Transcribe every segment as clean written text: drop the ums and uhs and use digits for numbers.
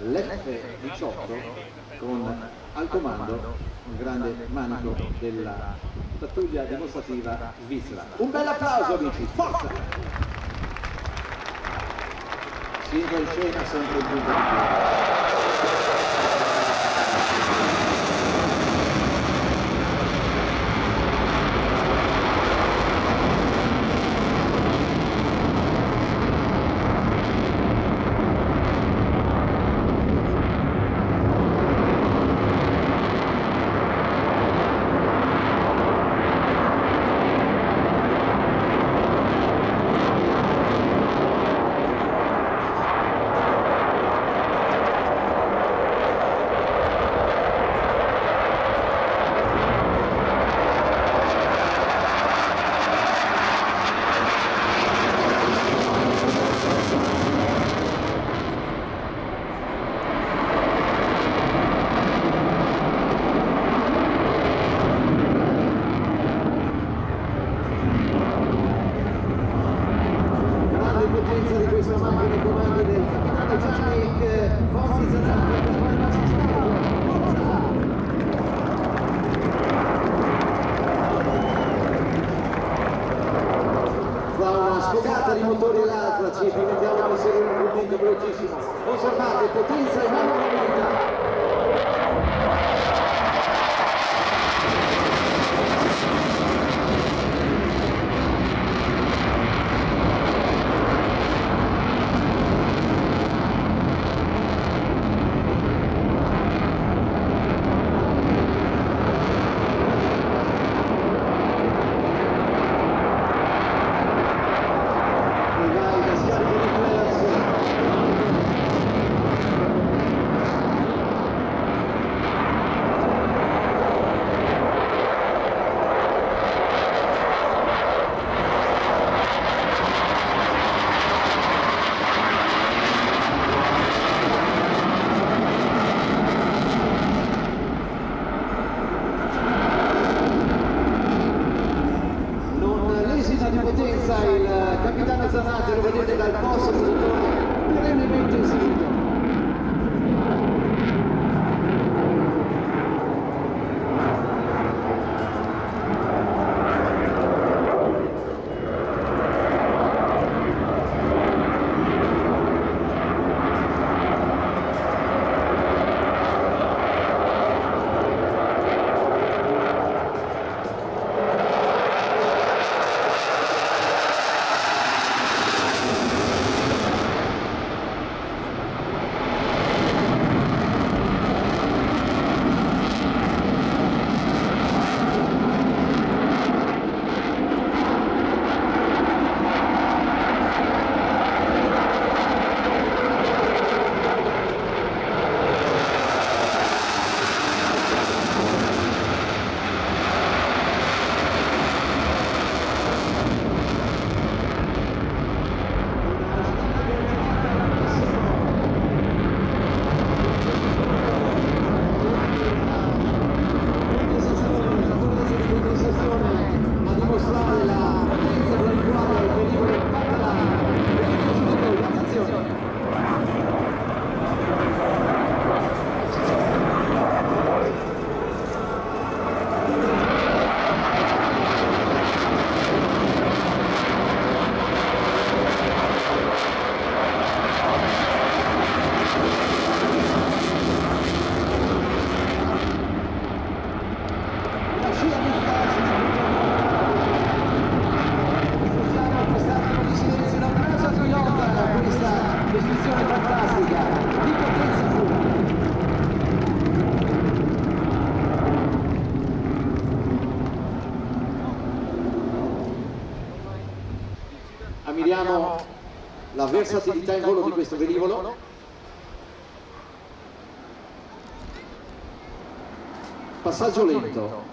l'F-18 con al comando un grande manico della pattuglia dimostrativa svizzera. Un bel applauso amici, forza! Si entra in scena sempre in punta di piedi. Sfogata di motori all'altra, ci permettiamo di inserire un commento velocissimo. Osservate, potenza e manovrabilità. Di potenza il capitano Zanatti, lo vedete dal posto perennemente eseguito. Ammiriamo la versatilità in volo di questo velivolo. Passaggio lento.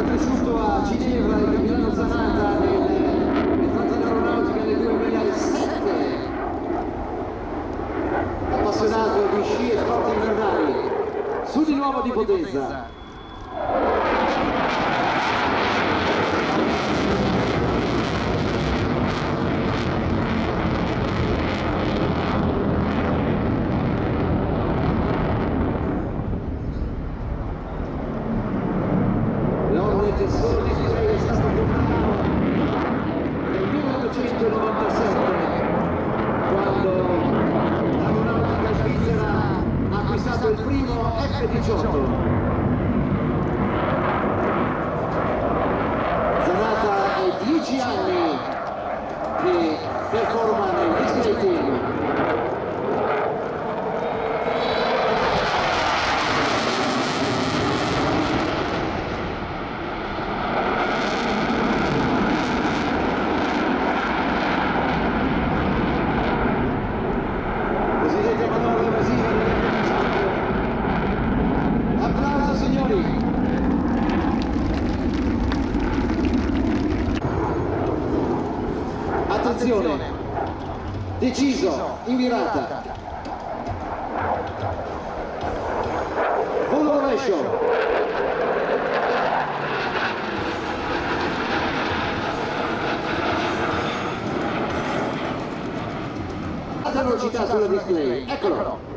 cresciuto a Ginevra e Milano Zanata nell'entrata in aeronautica nel 2007, appassionato di sci e sport invernali, su di nuovo di Potenza. L'Hornet solo di Svizzera è stato comprato nel 1997, quando l'aeronautica svizzera ha acquistato il primo F-18. Zanata è 10 anni che performa nel display team. Cosiddetta manovra evasiva dell'F-18. Applauso signori! Attenzione, deciso, in virata, volo rovescio, alta velocità sulla display, eccolo.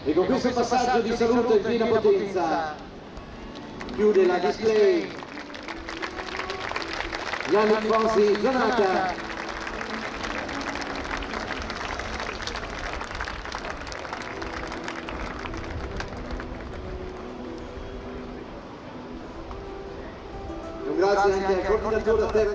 E con questo passaggio di saluto in piena potenza chiude la display Yannick Fonsi Zanata. Grazie anche al coordinatore a terra.